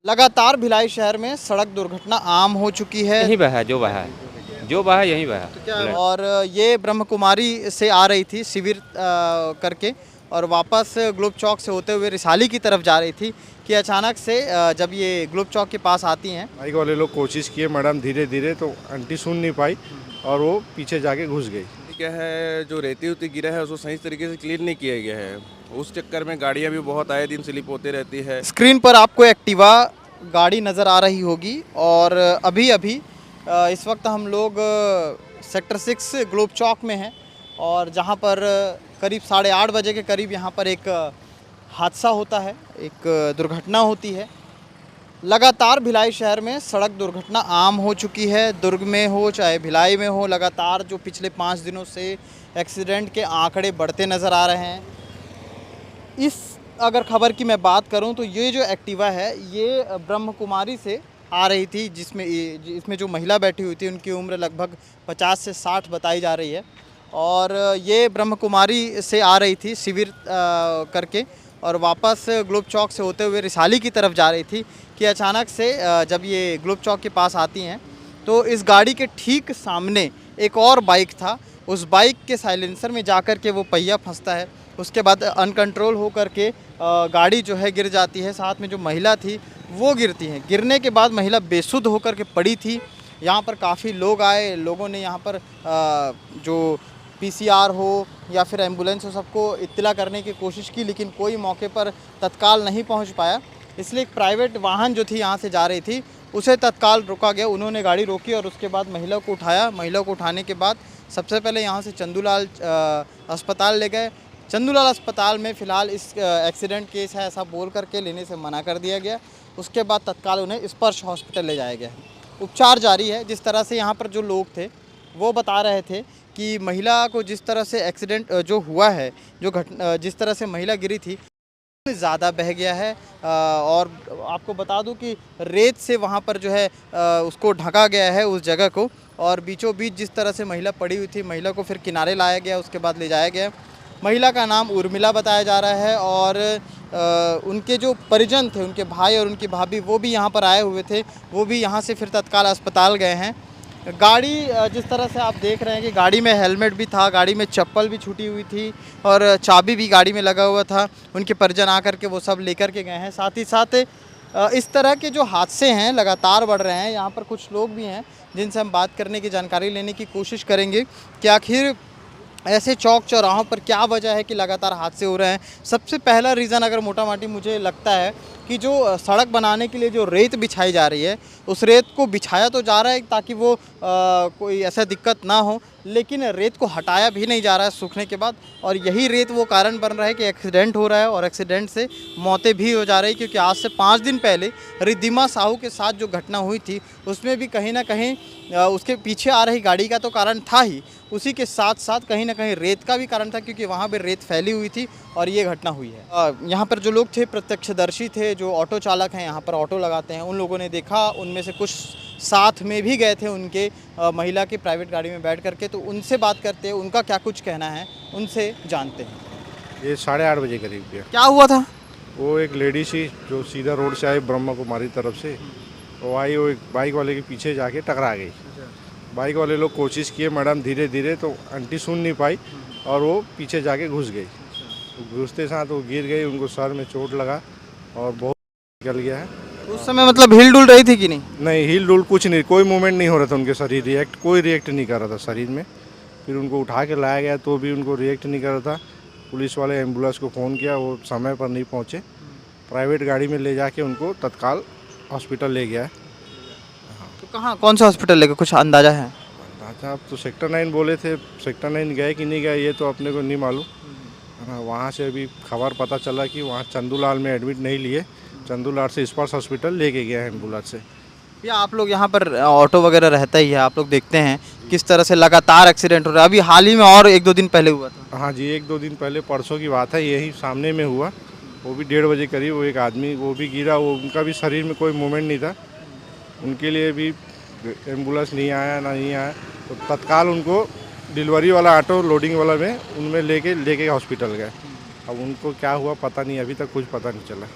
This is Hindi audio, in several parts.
लगातार भिलाई शहर में सड़क दुर्घटना आम हो चुकी है। यहीं बहा है, जो बहा है यहीं बहा है। और ये ब्रह्म कुमारी से आ रही थी शिविर करके और वापस ग्लोब चौक से होते हुए रिसाली की तरफ जा रही थी कि अचानक से जब ये ग्लोब चौक के पास आती हैं। बाइक वाले लोग कोशिश किए मैडम धीरे धीरे, तो आंटी सुन नहीं पाई और वो पीछे जाके घुस गई। क्या है, जो रेती उती गिरा है उसको सही तरीके से क्लीन नहीं किया गया है। उस चक्कर में गाड़ियां भी बहुत आए दिन स्लिप होती रहती है। स्क्रीन पर आपको एक्टिवा गाड़ी नज़र आ रही होगी और अभी अभी इस वक्त हम लोग सेक्टर 6 ग्लोब चौक में हैं और जहां पर करीब 8:30 बजे के करीब यहां पर एक हादसा होता है, एक दुर्घटना होती है। लगातार भिलाई शहर में सड़क दुर्घटना आम हो चुकी है। दुर्ग में हो चाहे भिलाई में हो, लगातार जो पिछले 5 दिनों से एक्सीडेंट के आंकड़े बढ़ते नज़र आ रहे हैं। इस अगर खबर की मैं बात करूं तो ये जो एक्टिवा है ये ब्रह्म कुमारी से आ रही थी, इसमें जो महिला बैठी हुई थी उनकी उम्र लगभग 50 से 60 बताई जा रही है और ये ब्रह्म कुमारी से आ रही थी शिविर करके और वापस ग्लोब चौक से होते हुए रिसाली की तरफ जा रही थी कि अचानक से जब ये ग्लोब चौक के पास आती हैं तो इस गाड़ी के ठीक सामने एक और बाइक था। उस बाइक के साइलेंसर में जाकर के वो पहिया फंसता है। उसके बाद अनकंट्रोल हो करके गाड़ी जो है गिर जाती है। साथ में जो महिला थी वो गिरती हैं। गिरने के बाद महिला बेसुध होकर के पड़ी थी। यहाँ पर काफ़ी लोग आए, लोगों ने यहाँ पर जो पीसीआर हो या फिर एम्बुलेंस हो सबको इत्तला करने की कोशिश की, लेकिन कोई मौके पर तत्काल नहीं पहुँच पाया। इसलिए एक प्राइवेट वाहन जो थी यहाँ से जा रही थी उसे तत्काल रोका गया। उन्होंने गाड़ी रोकी और उसके बाद महिला को उठाया। महिला को उठाने के बाद सबसे पहले यहाँ से चंदूलाल अस्पताल ले गए। चंदूलाल अस्पताल में फ़िलहाल इस एक्सीडेंट केस है ऐसा बोल करके लेने से मना कर दिया गया। उसके बाद तत्काल उन्हें स्पर्श हॉस्पिटल ले जाया गया। उपचार जारी है। जिस तरह से यहाँ पर जो लोग थे वो बता रहे थे कि महिला को जिस तरह से एक्सीडेंट जो हुआ है, जिस तरह से महिला गिरी थी ज़्यादा बह गया है और आपको बता दूं कि रेत से वहाँ पर जो है उसको ढका गया है उस जगह को और बीचों बीच जिस तरह से महिला पड़ी हुई थी, महिला को फिर किनारे लाया गया, उसके बाद ले जाया गया। महिला का नाम उर्मिला बताया जा रहा है और उनके जो परिजन थे, उनके भाई और उनकी भाभी, वो भी यहाँ पर आए हुए थे। वो भी यहाँ से फिर तत्काल अस्पताल गए हैं। गाड़ी जिस तरह से आप देख रहे हैं कि गाड़ी में हेलमेट भी था, गाड़ी में चप्पल भी छूटी हुई थी और चाबी भी गाड़ी में लगा हुआ था। उनके परिजन आकर के वो सब लेकर के गए हैं। साथ ही साथ इस तरह के जो हादसे हैं लगातार बढ़ रहे हैं। यहाँ पर कुछ लोग भी हैं जिनसे हम बात करने की, जानकारी लेने की कोशिश करेंगे कि आखिर ऐसे चौक चौराहों पर क्या वजह है कि लगातार हादसे हो रहे हैं। सबसे पहला रीज़न अगर मोटा माटी मुझे लगता है कि जो सड़क बनाने के लिए जो रेत बिछाई जा रही है, उस रेत को बिछाया तो जा रहा है ताकि वो कोई ऐसा दिक्कत ना हो, लेकिन रेत को हटाया भी नहीं जा रहा है सूखने के बाद और यही रेत वो कारण बन रहा है कि एक्सीडेंट हो रहा है और एक्सीडेंट से मौतें भी हो जा रही। क्योंकि आज से 5 दिन पहले रिद्धिमा साहू के साथ जो घटना हुई थी उसमें भी कहीं ना कहीं उसके पीछे आ रही गाड़ी का तो कारण था ही, उसी के साथ साथ कहीं ना कहीं रेत का भी कारण था क्योंकि वहाँ पर रेत फैली हुई थी और ये घटना हुई है। यहाँ पर जो लोग थे, प्रत्यक्षदर्शी थे, जो ऑटो चालक हैं, यहाँ पर ऑटो लगाते हैं, उन लोगों ने देखा। उनमें से कुछ साथ में भी गए थे उनके महिला की प्राइवेट गाड़ी में बैठ करके, तो उनसे बात करते हैं, उनका क्या कुछ कहना है उनसे जानते हैं। ये 8:30 बजे करीब गया। क्या हुआ था? वो एक लेडी सी जो सीधा रोड से आई ब्रह्मा कुमारी तरफ से, वो आई, वो एक बाइक वाले के पीछे जाके टकरा गई। बाइक वाले लोग कोशिश किए मैडम धीरे धीरे, तो आंटी सुन नहीं पाई और वो पीछे जाके घुस गई। घुसते साथ वो गिर गई, उनको सर में चोट लगा और बहुत निकल गया है। उस समय मतलब हिल डुल रही थी कि नहीं? नहीं, हिल डुल कुछ नहीं, कोई मूवमेंट नहीं हो रहा था उनके शरीर, कोई रिएक्ट नहीं कर रहा था शरीर में। फिर उनको उठा के लाया गया तो भी उनको रिएक्ट नहीं कर रहा था। पुलिस वाले एम्बुलेंस को फ़ोन किया, वो समय पर नहीं पहुँचे। प्राइवेट गाड़ी में ले जाके उनको तत्काल हॉस्पिटल ले गया है। तो कहाँ, कौन सा हॉस्पिटल लेगा, कुछ अंदाज़ा है? अच्छा, आप तो सेक्टर 9 बोले थे, सेक्टर 9 गए कि नहीं गए ये तो अपने को नहीं मालूम है ना। वहाँ से अभी खबर पता चला कि वहाँ चंदूलाल में एडमिट नहीं लिए, चंदूलाल से स्पर्श हॉस्पिटल लेके गया है एम्बुलेंस से। या आप लोग यहाँ पर ऑटो वगैरह रहता ही है, आप लोग देखते हैं किस तरह से लगातार एक्सीडेंट हो रहा है। अभी हाल ही में और 1-2 दिन पहले हुआ था। हाँ जी, 1-2 दिन पहले, परसों की बात है, यही सामने में हुआ। वो भी 1:30 बजे करीब वो एक आदमी वो भी गिरा, वो उनका भी शरीर में कोई मूवमेंट नहीं था। उनके लिए भी एम्बुलेंस नहीं आया तो तत्काल उनको डिलीवरी वाला ऑटो लोडिंग वाला में उनमें लेके हॉस्पिटल गए। अब उनको क्या हुआ पता नहीं, अभी तक कुछ पता नहीं चला।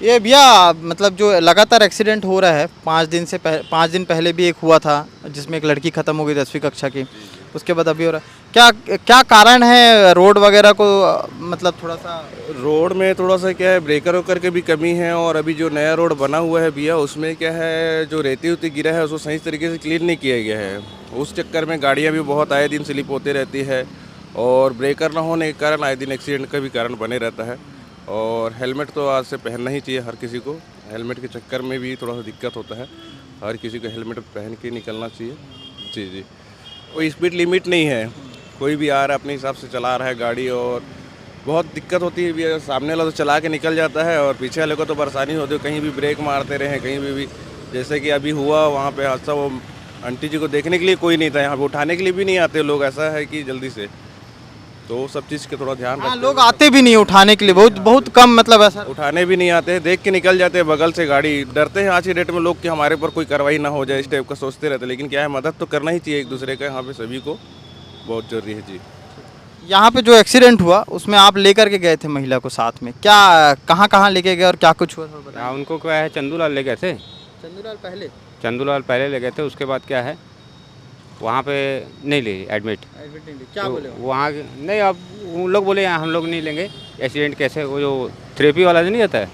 ये भैया मतलब जो लगातार एक्सीडेंट हो रहा है 5 दिन पहले भी एक हुआ था जिसमें एक लड़की ख़त्म हो गई 10वीं कक्षा की, उसके बाद अभी हो रहा है। क्या क्या कारण है रोड वगैरह को मतलब थोड़ा सा रोड में थोड़ा सा क्या है, ब्रेकर वोकर की भी कमी है। और अभी जो नया रोड बना हुआ है भैया, उसमें क्या है, जो रेती उती गिरा है उसको सही तरीके से क्लीन नहीं किया गया है। उस चक्कर में गाड़ियाँ भी बहुत आए दिन स्लिप होती रहती है, और ब्रेकर ना होने के कारण आए दिन एक्सीडेंट का भी कारण बने रहता है। और हेलमेट तो आज से पहनना ही चाहिए हर किसी को। हेलमेट के चक्कर में भी थोड़ा सा दिक्कत होता है, हर किसी को हेलमेट पहन के निकलना चाहिए। जी जी, कोई स्पीड लिमिट नहीं है, कोई भी आ रहा है अपने हिसाब से चला रहा है गाड़ी, और बहुत दिक्कत होती है भैया। सामने वाला तो चला के निकल जाता है और पीछे वाले को तो परेशानी होती है, कहीं भी ब्रेक मारते रहे, कहीं भी जैसे कि अभी हुआ वहाँ पे हादसा, वो आंटी जी को देखने के लिए कोई नहीं था, यहाँ पे उठाने के लिए भी नहीं आते लोग, ऐसा है कि जल्दी से। तो वो सब चीज़ के थोड़ा ध्यान हाँ, रखते लोग आते भी नहीं उठाने के लिए, बहुत कम मतलब ऐसा। उठाने भी नहीं आते, देख के निकल जाते हैं बगल से गाड़ी। डरते हैं आज की डेट में लोग कि हमारे ऊपर कोई कार्रवाई ना हो जाए, इस टाइप का सोचते रहते हैं। लेकिन क्या है, मदद तो करना ही चाहिए एक दूसरे का, यहाँ पे सभी को बहुत जरूरी है जी। यहाँ पे जो एक्सीडेंट हुआ उसमें आप लेकर के गए थे महिला को साथ में, क्या कहाँ कहाँ लेके गए और क्या कुछ हुआ थोड़ा हाँ, उनको क्या है, चंदूलाल ले गए थे। चंदूलाल पहले ले गए थे, उसके बाद क्या है, वहाँ पे नहीं ले एडमिट। क्या तो बोले वहाँ नहीं, अब उन लोग बोले हम लोग नहीं लेंगे, एक्सीडेंट कैसे, वो जो थेरेपी वाला जो नहीं आता है,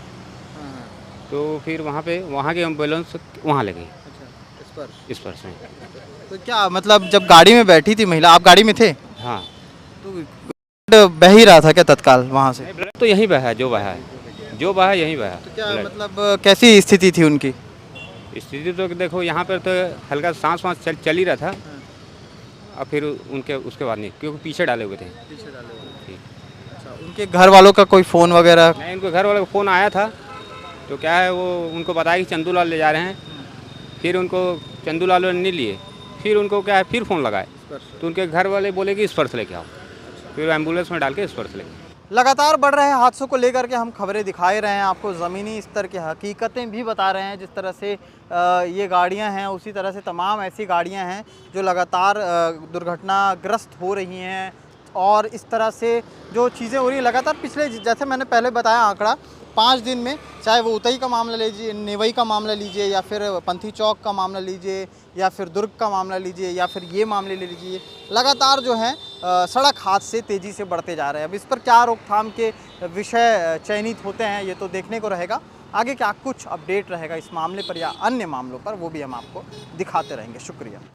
तो फिर वहाँ के एम्बुलेंस वहाँ ले गई इस पर से। तो क्या मतलब जब गाड़ी में बैठी थी महिला, आप गाड़ी में थे हाँ, तो ब्लड बह ही रहा था क्या तत्काल वहाँ से? ब्लड तो यहीं बहा है, जो बहा है यहीं बहा तो क्या ब्लड। मतलब कैसी स्थिति थी उनकी? स्थिति तो देखो यहाँ पर तो हल्का सांस चल ही रहा था, और फिर उसके बाद नहीं, क्योंकि पीछे डाले हुए थे। अच्छा, उनके घर वालों का कोई फ़ोन वगैरह? नहीं, उनको घर वालों का फ़ोन आया था, तो क्या है, वो उनको बताया कि चंदूलाल ले जा रहे हैं। फिर उनको चंदूलाल ने नहीं लिए, फिर उनको क्या है, फिर फ़ोन लगाए, तो उनके घर वाले बोले कि स्पर्श लेके आओ, फिर एम्बुलेंस में डाल के स्पर्श लेके। लगातार बढ़ रहे हादसों को लेकर के हम खबरें दिखाए रहे हैं आपको, ज़मीनी स्तर की हकीकतें भी बता रहे हैं। जिस तरह से ये गाड़ियां हैं, उसी तरह से तमाम ऐसी गाड़ियां हैं जो लगातार दुर्घटनाग्रस्त हो रही हैं। और इस तरह से जो चीज़ें हो रही हैं लगातार, पिछले जैसे मैंने पहले बताया आंकड़ा, 5 दिन में, चाहे वो उतई का मामला लीजिए, नेवई का मामला लीजिए, या फिर पंथी चौक का मामला लीजिए, या फिर दुर्ग का मामला लीजिए, या फिर ये मामले ले लीजिए, लगातार जो है सड़क हादसे तेज़ी से बढ़ते जा रहे हैं। अब इस पर क्या रोकथाम के विषय चयनित होते हैं, ये तो देखने को रहेगा। आगे क्या कुछ अपडेट रहेगा इस मामले पर या अन्य मामलों पर, वो भी हम आपको दिखाते रहेंगे। शुक्रिया।